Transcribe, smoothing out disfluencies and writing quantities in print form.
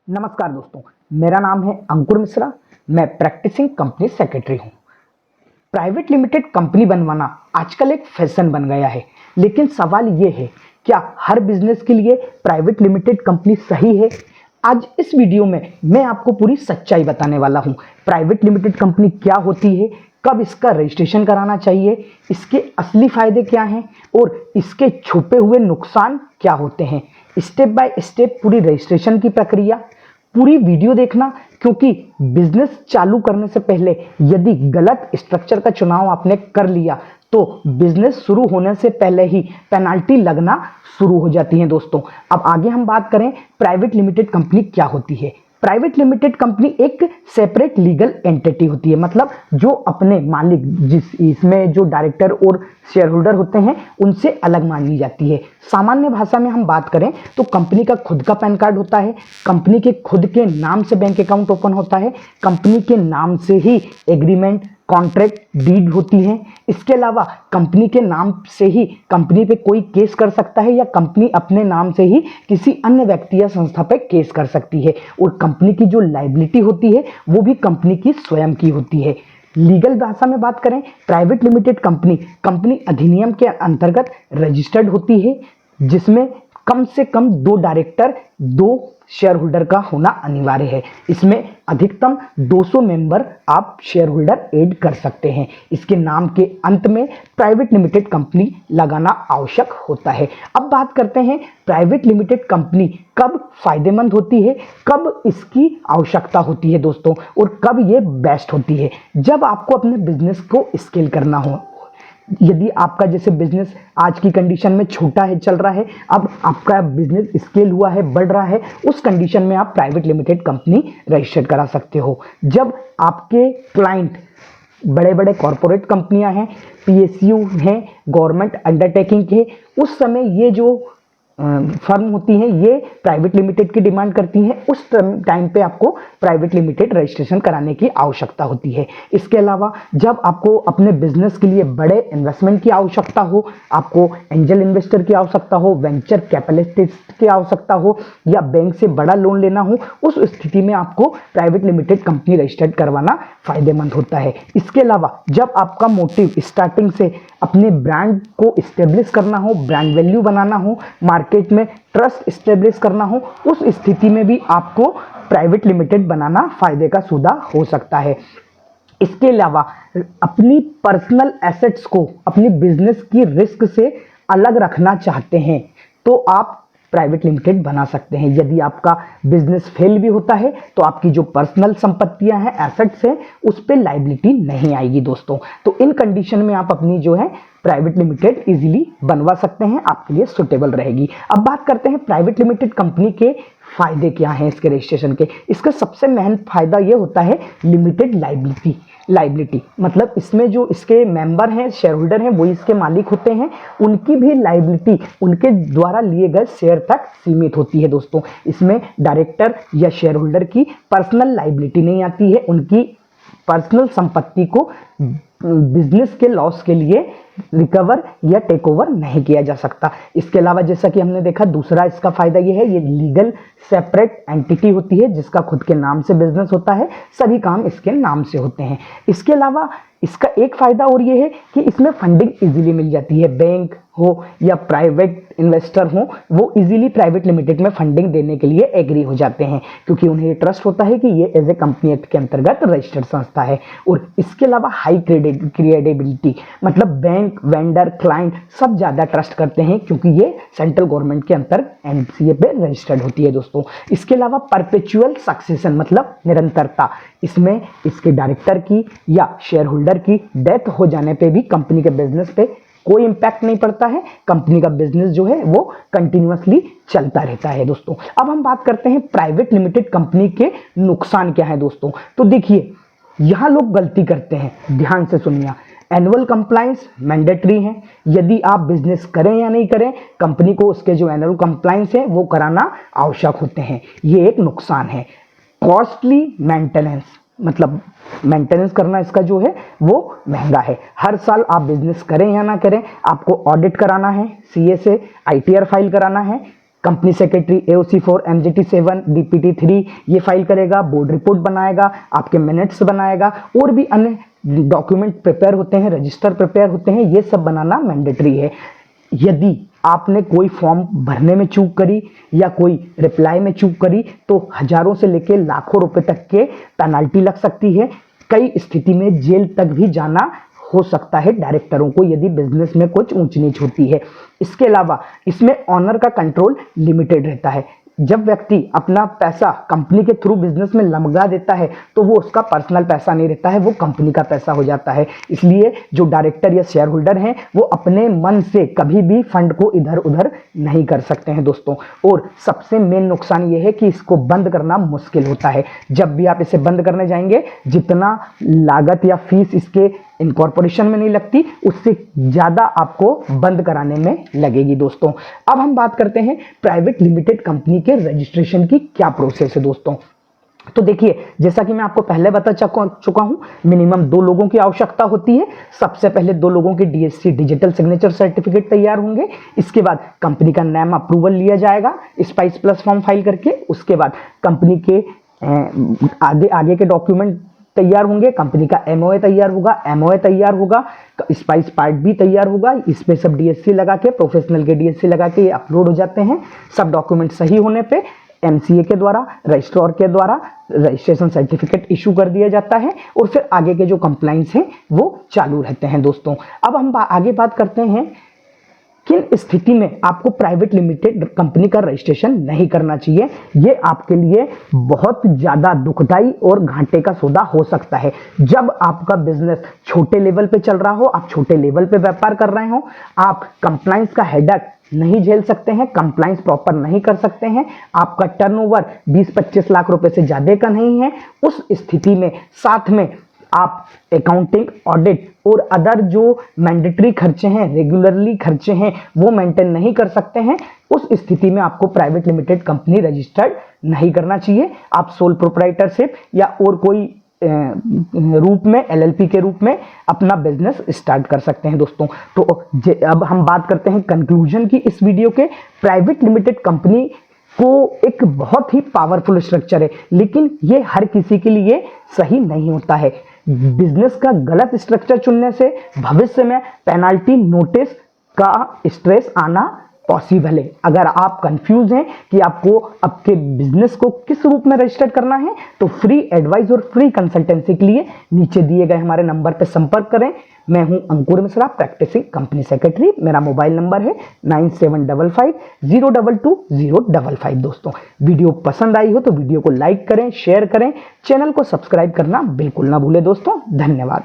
नमस्कार दोस्तों, मेरा नाम है अंकुर मिश्रा। मैं प्रैक्टिसिंग कंपनी सेक्रेटरी हूं। प्राइवेट लिमिटेड कंपनी बनवाना आजकल एक फैशन बन गया है, लेकिन सवाल ये है, क्या हर बिजनेस के लिए प्राइवेट लिमिटेड कंपनी सही है? आज इस वीडियो में मैं आपको पूरी सच्चाई बताने वाला हूं। प्राइवेट लिमिटेड कंपनी क्या होती है, कब इसका रजिस्ट्रेशन कराना चाहिए, इसके असली फायदे क्या हैं और इसके छुपे हुए नुकसान क्या होते हैं। स्टेप बाय स्टेप पूरी रजिस्ट्रेशन की प्रक्रिया, पूरी वीडियो देखना, क्योंकि बिजनेस चालू करने से पहले यदि गलत स्ट्रक्चर का चुनाव आपने कर लिया तो बिजनेस शुरू होने से पहले ही पेनाल्टी लगना शुरू हो जाती है दोस्तों। अब आगे हम बात करें प्राइवेट लिमिटेड कंपनी क्या होती है। प्राइवेट लिमिटेड कंपनी एक सेपरेट लीगल एंटिटी होती है, मतलब जो अपने मालिक, जिस इसमें जो डायरेक्टर और शेयर होल्डर होते हैं उनसे अलग मानी जाती है। सामान्य भाषा में हम बात करें तो कंपनी का खुद का पैन कार्ड होता है, कंपनी के खुद के नाम से बैंक अकाउंट ओपन होता है, कंपनी के नाम से ही एग्रीमेंट, कॉन्ट्रैक्ट, डीड होती है। इसके अलावा कंपनी के नाम से ही कंपनी पे कोई केस कर सकता है या कंपनी अपने नाम से ही किसी अन्य व्यक्ति या संस्था पे केस कर सकती है। और कंपनी की जो लायबिलिटी होती है वो भी कंपनी की स्वयं की होती है। लीगल भाषा में बात करें, प्राइवेट लिमिटेड कंपनी अधिनियम के अंतर्गत रजिस्टर्ड होती है, जिसमें कम से कम 2 डायरेक्टर, 2 शेयर होल्डर का होना अनिवार्य है। इसमें अधिकतम 200 मेंबर आप शेयर होल्डर ऐड कर सकते हैं। इसके नाम के अंत में प्राइवेट लिमिटेड कंपनी लगाना आवश्यक होता है। अब बात करते हैं प्राइवेट लिमिटेड कंपनी कब फायदेमंद होती है, कब इसकी आवश्यकता होती है दोस्तों, और कब ये बेस्ट होती है। जब आपको अपने बिजनेस को स्केल करना हो, यदि आपका जैसे बिजनेस आज की कंडीशन में छोटा है, चल रहा है, अब आपका बिजनेस स्केल हुआ है, बढ़ रहा है, उस कंडीशन में आप प्राइवेट लिमिटेड कंपनी रजिस्टर्ड करा सकते हो। जब आपके क्लाइंट बड़े बड़े कॉरपोरेट कंपनियां हैं, पीएसयू हैं, गवर्नमेंट अंडरटेकिंग के, उस समय ये जो फर्म होती हैं ये प्राइवेट लिमिटेड की डिमांड करती हैं। उस टाइम पे आपको प्राइवेट लिमिटेड रजिस्ट्रेशन कराने की आवश्यकता होती है। इसके अलावा जब आपको अपने बिजनेस के लिए बड़े इन्वेस्टमेंट की आवश्यकता हो, आपको एंजल इन्वेस्टर की आवश्यकता हो, वेंचर कैपिटलिस्ट की आवश्यकता हो, या बैंक से बड़ा लोन लेना हो, उस स्थिति में आपको प्राइवेट लिमिटेड कंपनी रजिस्टर्ड करवाना फायदेमंद होता है। इसके अलावा जब आपका मोटिव स्टार्टिंग से अपने ब्रांड को इस्टेब्लिश करना हो, ब्रांड वैल्यू बनाना हो, मार्केट में ट्रस्ट इस्टेब्लिश करना हो, उस स्थिति में भी आपको प्राइवेट लिमिटेड बनाना फायदे का सौदा हो सकता है। इसके अलावा अपनी पर्सनल एसेट्स को अपनी बिजनेस की रिस्क से अलग रखना चाहते हैं तो आप प्राइवेट लिमिटेड बना सकते हैं। यदि आपका बिजनेस फेल भी होता है तो आपकी जो पर्सनल संपत्तियां हैं, एसेट्स हैं, उस पर लायबिलिटी नहीं आएगी दोस्तों। तो इन कंडीशन में आप अपनी जो है प्राइवेट लिमिटेड इजीली बनवा सकते हैं, आपके लिए सुटेबल रहेगी। अब बात करते हैं प्राइवेट लिमिटेड कंपनी के फायदे क्या हैं इसके रजिस्ट्रेशन के। इसका सबसे मेन फायदा ये होता है लिमिटेड लायबिलिटी, मतलब इसमें जो इसके मेंबर हैं, शेयर होल्डर हैं, वो इसके मालिक होते हैं, उनकी भी लायबिलिटी उनके द्वारा लिए गए शेयर तक सीमित होती है दोस्तों। इसमें डायरेक्टर या शेयर होल्डर की पर्सनल लायबिलिटी नहीं आती है, उनकी पर्सनल संपत्ति को बिजनेस के लॉस के लिए रिकवर या टेक ओवर नहीं किया जा सकता। इसके अलावा जैसा कि हमने देखा, दूसरा इसका फायदा ये है, ये लीगल सेपरेट एंटिटी होती है जिसका खुद के नाम से बिजनेस होता है, सभी काम इसके नाम से होते हैं। इसके अलावा इसका एक फायदा और ये है कि इसमें फंडिंग इजीली मिल जाती है। बैंक हो या प्राइवेट इन्वेस्टर हो, वो इजीली प्राइवेट लिमिटेड में फंडिंग देने के लिए एग्री हो जाते हैं, क्योंकि उन्हें ये ट्रस्ट होता है कि ये एज ए कंपनी एक्ट के अंतर्गत रजिस्टर्ड संस्था है। और इसके अलावा हाई क्रेडिबिलिटी, मतलब बैंक, वेंडर, क्लाइंट सब ज़्यादा ट्रस्ट करते हैं, क्योंकि ये सेंट्रल गवर्नमेंट के अंतर्गत एनसीए पे रजिस्टर्ड होती है दोस्तों। इसके अलावा परपेचुअल सक्सेशन, मतलब निरंतरता, इसमें इसके डायरेक्टर की या शेयर होल्डर की डेथ हो जाने पे भी कंपनी के बिजनेस पे कोई इंपैक्ट नहीं पड़ता है, कंपनी का बिजनेस जो है वो कंटिन्यूअसली चलता रहता है दोस्तों। अब हम बात करते हैं प्राइवेट लिमिटेड कंपनी के नुकसान क्या है दोस्तों। तो देखिए, यहां लोग गलती करते हैं, ध्यान से सुनिए। एनुअल कंप्लायंस मैंडेटरी है, यदि आप बिजनेस करें या नहीं करें, कंपनी को उसके जो एनुअल कंप्लायंस है वो कराना आवश्यक होते हैं, ये एक नुकसान है। कॉस्टली मेंटेनेंस, मतलब मेंटेनेंस करना इसका जो है वो महंगा है। हर साल आप बिजनेस करें या ना करें, आपको ऑडिट कराना है, सीए से आईटीआर फाइल कराना है, company secretary AOC4, MJT7, DPT3 ये फाइल करेगा, बोर्ड रिपोर्ट बनाएगा, आपके मिनट्स बनाएगा, और भी अन्य डॉक्यूमेंट प्रिपेयर होते हैं, रजिस्टर प्रिपेयर होते हैं, ये सब बनाना मैंडेटरी है। यदि आपने कोई फॉर्म भरने में चूक करी या कोई रिप्लाई में चूक करी तो हजारों से लेकर लाखों रुपए तक के पेनल्टी लग सकती है। कई स्थिति में जेल तक भी जाना हो सकता है डायरेक्टरों को, यदि बिजनेस में कुछ ऊंच नीच होती है। इसके अलावा इसमें ऑनर का कंट्रोल लिमिटेड रहता है। जब व्यक्ति अपना पैसा कंपनी के थ्रू बिजनेस में लमगा देता है तो वो उसका पर्सनल पैसा नहीं रहता है, वो कंपनी का पैसा हो जाता है। इसलिए जो डायरेक्टर या शेयर होल्डर हैं वो अपने मन से कभी भी फंड को इधर उधर नहीं कर सकते हैं दोस्तों। और सबसे मेन नुकसान ये है कि इसको बंद करना मुश्किल होता है। जब भी आप इसे बंद करने जाएंगे, जितना लागत या फीस इसके इनकॉर्पोरेशन में नहीं लगती, उससे ज्यादा आपको बंद कराने में लगेगी दोस्तों। अब हम बात करते हैं प्राइवेट लिमिटेड कंपनी के रजिस्ट्रेशन की क्या प्रोसेस है दोस्तों। तो देखिए, जैसा कि मैं आपको पहले बता चुका हूं, मिनिमम 2 लोगों की आवश्यकता होती है। सबसे पहले 2 लोगों की DSC डिजिटल सिग्नेचर सर्टिफिकेट तैयार होंगे। इसके बाद कंपनी का नाम अप्रूवल लिया जाएगा स्पाइस प्लस फॉर्म फाइल करके। उसके बाद कंपनी के आगे के डॉक्यूमेंट तैयार होंगे, कंपनी का MOA तैयार होगा, MOA तैयार होगा, स्पाइस पार्ट भी तैयार होगा। इस पे सब DSC लगा के, प्रोफेशनल के DSC लगा के ये अपलोड हो जाते हैं। सब डॉक्यूमेंट सही होने पे MCA के द्वारा, रजिस्ट्रार के द्वारा रजिस्ट्रेशन सर्टिफिकेट इशू कर दिया जाता है, और फिर आगे के जो कंप्लाइंस हैं वो चालू रहते हैं दोस्तों। अब हम आगे बात करते हैं किन स्थिति में आपको प्राइवेट लिमिटेड कंपनी का रजिस्ट्रेशन नहीं करना चाहिए। ये आपके लिए बहुत ज्यादा दुखदाई और घाटे का सौदा हो सकता है। जब आपका बिजनेस छोटे लेवल पे चल रहा हो, आप छोटे लेवल पे व्यापार कर रहे हो, आप कंप्लाइंस का हेडेक नहीं झेल सकते हैं, कंप्लाइंस प्रॉपर नहीं कर सकते हैं, आपका टर्नओवर 20-25 लाख रुपए से ज्यादा का नहीं है, उस स्थिति में साथ में आप अकाउंटिंग, ऑडिट और अदर जो मैंडेटरी खर्चे हैं, रेगुलरली खर्चे हैं, वो मेंटेन नहीं कर सकते हैं, उस स्थिति में आपको प्राइवेट लिमिटेड कंपनी रजिस्टर्ड नहीं करना चाहिए। आप सोल प्रोप्राइटरशिप या और कोई रूप में, LLP के रूप में अपना बिजनेस स्टार्ट कर सकते हैं दोस्तों। तो अब हम बात करते हैं कंक्लूजन की इस वीडियो के। प्राइवेट लिमिटेड कंपनी को एक बहुत ही पावरफुल स्ट्रक्चर है, लेकिन ये हर किसी के लिए सही नहीं होता है। बिजनेस का गलत स्ट्रक्चर चुनने से भविष्य में पेनाल्टी, नोटिस का स्ट्रेस आना पॉसिबल है। अगर आप कंफ्यूज हैं कि आपको आपके बिजनेस को किस रूप में रजिस्टर करना है, तो फ्री एडवाइस और फ्री कंसल्टेंसी के लिए नीचे दिए गए हमारे नंबर पर संपर्क करें। मैं हूं अंकुर मिश्रा, प्रैक्टिसिंग कंपनी सेक्रेटरी। मेरा मोबाइल नंबर है 9755022055 दोस्तों। वीडियो पसंद आई हो तो वीडियो को लाइक करें, शेयर करें, चैनल को सब्सक्राइब करना बिल्कुल ना भूलें दोस्तों। धन्यवाद।